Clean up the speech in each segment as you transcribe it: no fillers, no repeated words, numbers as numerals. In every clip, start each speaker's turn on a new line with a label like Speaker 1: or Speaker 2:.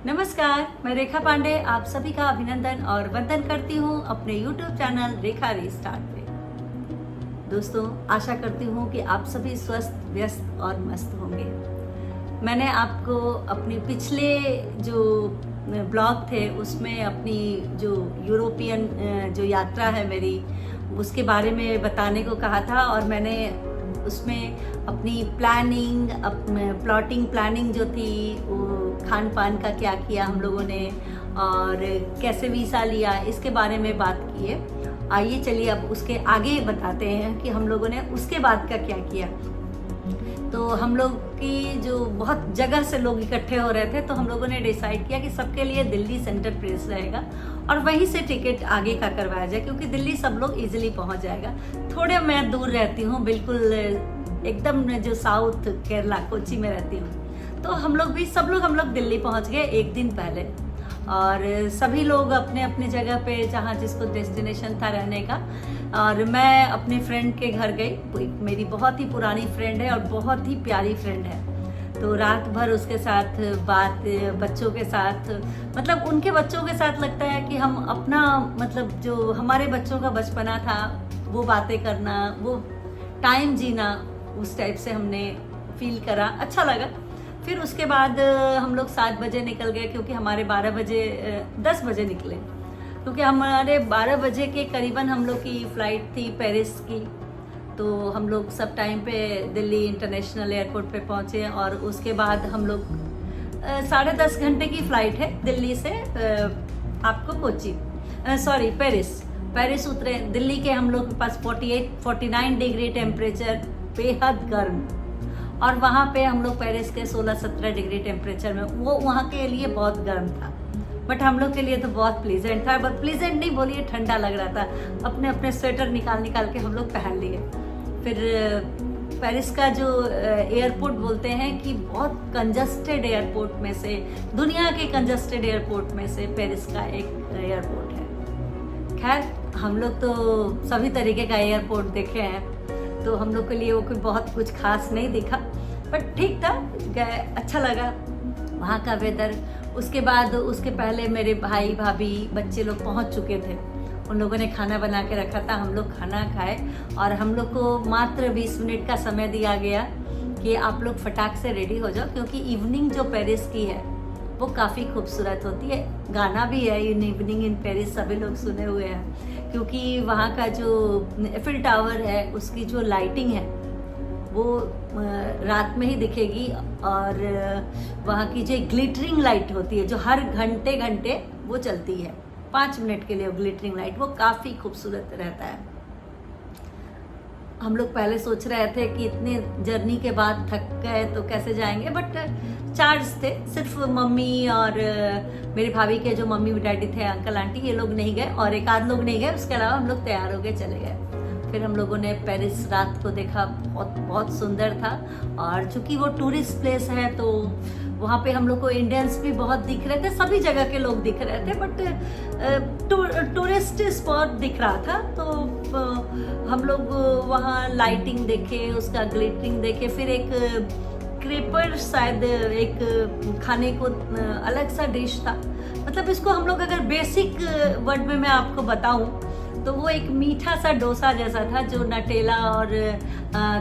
Speaker 1: नमस्कार, मैं रेखा पांडे आप सभी का अभिनंदन और वंदन करती हूँ अपने YouTube चैनल रेखा रीस्टार्ट पे। दोस्तों, आशा करती हूँ कि आप सभी स्वस्थ, व्यस्त और मस्त होंगे। मैंने आपको अपने पिछले जो ब्लॉग थे उसमें अपनी जो यूरोपियन जो यात्रा है मेरी उसके बारे में बताने को कहा था और मैंने उसमें अपनी प्लानिंग प्लॉटिंग प्लानिंग जो थी वो खान पान का क्या किया हम लोगों ने और कैसे वीज़ा लिया इसके बारे में बात की है। आइए चलिए अब उसके आगे बताते हैं कि हम लोगों ने उसके बाद का क्या किया। तो हम लोग की जो बहुत जगह से लोग इकट्ठे हो रहे थे तो हम लोगों ने डिसाइड किया कि सबके लिए दिल्ली सेंटर प्लेस रहेगा और वहीं से टिकट आगे का करवाया जाए क्योंकि दिल्ली सब लोग इजीली पहुंच जाएगा। थोड़े मैं दूर रहती हूँ, बिल्कुल एकदम जो साउथ केरला कोची में रहती हूँ। तो हम लोग दिल्ली पहुंच गए एक दिन पहले और सभी लोग अपने अपने जगह पे जहाँ जिसको डेस्टिनेशन था रहने का। और मैं अपने फ्रेंड के घर गई, मेरी बहुत ही पुरानी फ्रेंड है और बहुत ही प्यारी फ्रेंड है। तो रात भर उसके साथ बात, बच्चों के साथ, मतलब उनके बच्चों के साथ लगता है कि हम अपना मतलब जो हमारे बच्चों का बचपना था वो बातें करना, वो टाइम जीना, उस टाइप से हमने फील करा, अच्छा लगा। फिर उसके बाद हम लोग 7 बजे निकल गए क्योंकि हमारे 10 बजे निकले क्योंकि हमारे 12 बजे के करीबन हम लोग की फ़्लाइट थी पेरिस की। तो हम लोग सब टाइम पे दिल्ली इंटरनेशनल एयरपोर्ट पे पहुँचे और उसके बाद हम लोग 10.5 घंटे की फ़्लाइट है दिल्ली से आपको कोची पेरिस उतरे। दिल्ली के हम लोग के पास 49 डिग्री टेम्परेचर, बेहद गर्म, और वहाँ पे हम लोग पेरिस के 16-17 डिग्री टेम्परेचर में, वो वहाँ के लिए बहुत गर्म था बट हम लोग के लिए तो बहुत प्लीजेंट था। बट प्लीजेंट नहीं बोलिए, ठंडा लग रहा था। अपने अपने स्वेटर निकाल के हम लोग पहन लिए। फिर पेरिस का जो एयरपोर्ट बोलते हैं कि बहुत कंजस्टेड एयरपोर्ट में से, दुनिया के कंजस्टेड एयरपोर्ट में से पेरिस का एक एयरपोर्ट है। खैर हम लोग तो सभी तरीके का एयरपोर्ट देखे हैं तो हम लोग के लिए वो कोई बहुत कुछ खास नहीं दिखा बट ठीक था, अच्छा लगा वहाँ का वेदर। उसके बाद उसके पहले मेरे भाई भाभी बच्चे लोग पहुँच चुके थे, उन लोगों ने खाना बना के रखा था। हम लोग खाना खाए और हम लोग को मात्र 20 मिनट का समय दिया गया कि आप लोग फटाक से रेडी हो जाओ क्योंकि इवनिंग जो पेरिस की है वो काफ़ी खूबसूरत होती है। गाना भी है इन इवनिंग इन पेरिस, सभी लोग सुने हुए हैं क्योंकि वहाँ का जो एफिल टावर है उसकी जो लाइटिंग है वो रात में ही दिखेगी और वहाँ की जो ग्लिटरिंग लाइट होती है जो हर घंटे वो चलती है 5 मिनट के लिए, ग्लिटरिंग लाइट, वो काफ़ी खूबसूरत रहता है। हम लोग पहले सोच रहे थे कि इतने जर्नी के बाद थक गए तो कैसे जाएंगे, बट चार्ज थे, सिर्फ मम्मी और मेरे भाभी के जो मम्मी डैडी थे, अंकल आंटी, ये लोग नहीं गए और एक आध लोग नहीं गए। उसके अलावा हम लोग तैयार हो गए चले गए। फिर हम लोगों ने पेरिस रात को देखा, बहुत सुंदर था। और चूंकि वो टूरिस्ट प्लेस है तो वहाँ पे हम लोग को इंडियंस भी बहुत दिख रहे थे, सभी जगह के लोग दिख रहे थे बट टूरिस्ट स्पॉट दिख रहा था। तो हम लोग वहाँ लाइटिंग देखे, उसका ग्लिटरिंग देखे। फिर एक क्रेपर, शायद एक खाने को अलग सा डिश था, मतलब इसको हम लोग अगर बेसिक वर्ड में मैं आपको बताऊं तो वो एक मीठा सा डोसा जैसा था जो नटेला और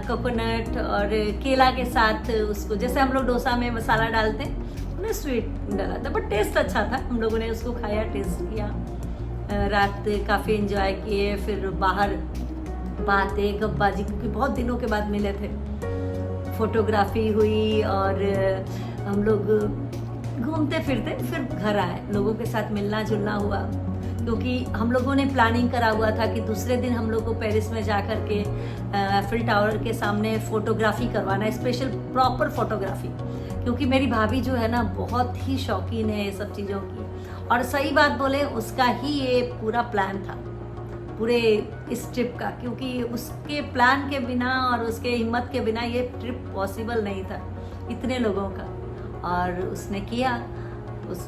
Speaker 1: कोकोनट और केला के साथ, उसको जैसे हम लोग डोसा में मसाला डालते हैं उन्हें स्वीट डाला था बट टेस्ट अच्छा था। हम लोगों ने उसको खाया, टेस्ट किया, रात काफ़ी एंजॉय किए। फिर बाहर बातें गप्पाजी क्योंकि बहुत दिनों के बाद मिले थे, फोटोग्राफी हुई और हम लोग घूमते फिरते फिर घर आए। लोगों के साथ मिलना जुलना हुआ क्योंकि हम लोगों ने प्लानिंग करा हुआ था कि दूसरे दिन हम लोग को पेरिस में जा कर के एफिल टावर के सामने फोटोग्राफी करवाना है, स्पेशल प्रॉपर फोटोग्राफी, क्योंकि मेरी भाभी जो है ना बहुत ही शौकीन है ये सब चीज़ों की। और सही बात बोले, उसका ही ये पूरा प्लान था पूरे इस ट्रिप का, क्योंकि उसके प्लान के बिना और उसके हिम्मत के बिना ये ट्रिप पॉसिबल नहीं था इतने लोगों का। और उसने किया, उस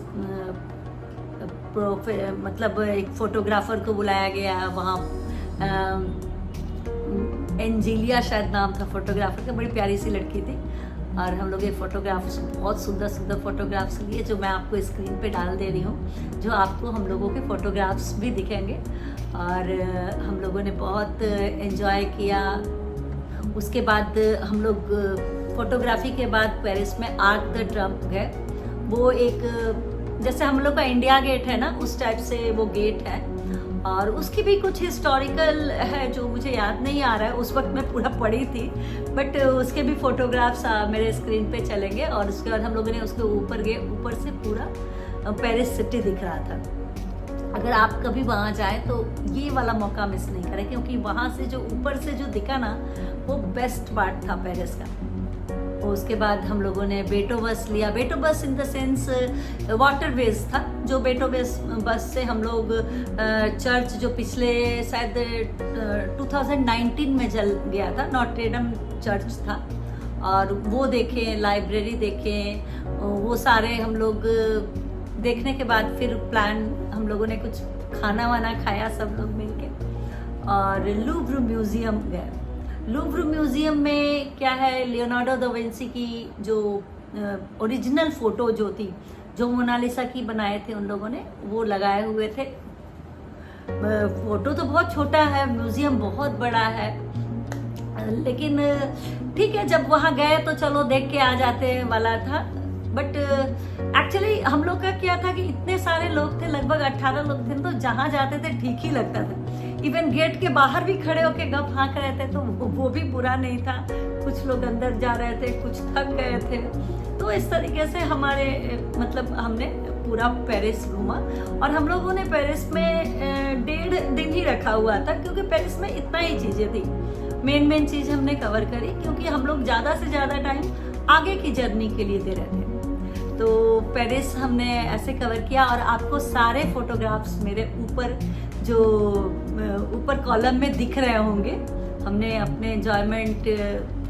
Speaker 1: मतलब एक फोटोग्राफर को बुलाया गया वहाँ, एंजीलिया शायद नाम था फोटोग्राफर का, बड़ी प्यारी सी लड़की थी। और हम लोग ये फोटोग्राफ्स, बहुत सुंदर सुंदर फोटोग्राफ्स लिए जो मैं आपको स्क्रीन पे डाल दे रही हूँ, जो आपको हम लोगों के फोटोग्राफ्स भी दिखेंगे। और हम लोगों ने बहुत एंजॉय किया। उसके बाद हम लोग फोटोग्राफी के बाद पेरिस में आर्क द ट्रम्प गए। वो एक, जैसे हम लोग का इंडिया गेट है ना, उस टाइप से वो गेट है, और उसकी भी कुछ हिस्टोरिकल है जो मुझे याद नहीं आ रहा है, उस वक्त मैं पूरा पढ़ी थी, बट उसके भी फोटोग्राफ्स मेरे स्क्रीन पे चलेंगे। और उसके बाद हम लोगों ने उसके ऊपर गए, ऊपर से पूरा पेरिस सिटी दिख रहा था। अगर आप कभी वहाँ जाएं तो ये वाला मौका मिस नहीं करें, क्योंकि वहाँ से जो ऊपर से जो दिखा ना, वो बेस्ट पार्ट था पेरिस का। उसके बाद हम लोगों ने बेटो बस लिया। बेटो बस इन द सेंस वाटरवेज था, जो बेटो बस से हम लोग चर्च जो पिछले शायद 2019 में जल गया था, नॉट्रेडम चर्च था, और वो देखें, लाइब्रेरी देखें, वो सारे हम लोग देखने के बाद फिर प्लान, हम लोगों ने कुछ खाना वाना खाया सब लोग मिलके, और लूव्र म्यूजियम गए। लूव्र म्यूजियम में क्या है, लियोनार्डो दा विंसी की जो ओरिजिनल फोटो जो थी, जो मोनालिसा की बनाए थे उन लोगों ने, वो लगाए हुए थे। फोटो तो बहुत छोटा है, म्यूजियम बहुत बड़ा है, लेकिन ठीक है, जब वहाँ गए तो चलो देख के आ जाते वाला था। बट एक्चुअली हम लोग का क्या था कि इतने सारे लोग थे, लगभग 18 लोग थे, तो जहाँ जाते थे ठीक ही लगता था। इवन गेट के बाहर भी खड़े होके गप हाँक रहे थे, तो वो भी बुरा नहीं था। कुछ लोग अंदर जा रहे थे, कुछ थक गए थे, तो इस तरीके से हमारे मतलब हमने पूरा पेरिस घूमा। और हम लोगों ने पेरिस में 1.5 दिन ही रखा हुआ था, क्योंकि पेरिस में इतना ही चीज़ें थी। मेन चीज़ हमने कवर करी, क्योंकि हम लोग ज़्यादा से ज़्यादा टाइम आगे की जर्नी के लिए दे रहे थे। तो पेरिस हमने ऐसे कवर किया, और आपको सारे फोटोग्राफ्स मेरे ऊपर जो ऊपर कॉलम में दिख रहे होंगे। हमने अपने एंजॉयमेंट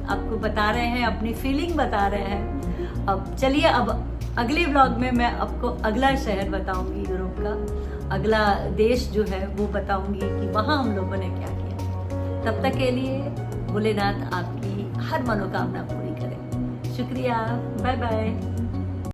Speaker 1: आपको बता रहे हैं, अपनी फीलिंग बता रहे हैं। अब चलिए, अब अगले व्लॉग में मैं आपको अगला शहर बताऊंगी, यूरोप का अगला देश जो है वो बताऊंगी कि वहाँ हम लोगों ने क्या किया। तब तक के लिए भोलेनाथ आपकी हर मनोकामना पूरी करें। शुक्रिया, बाय बाय।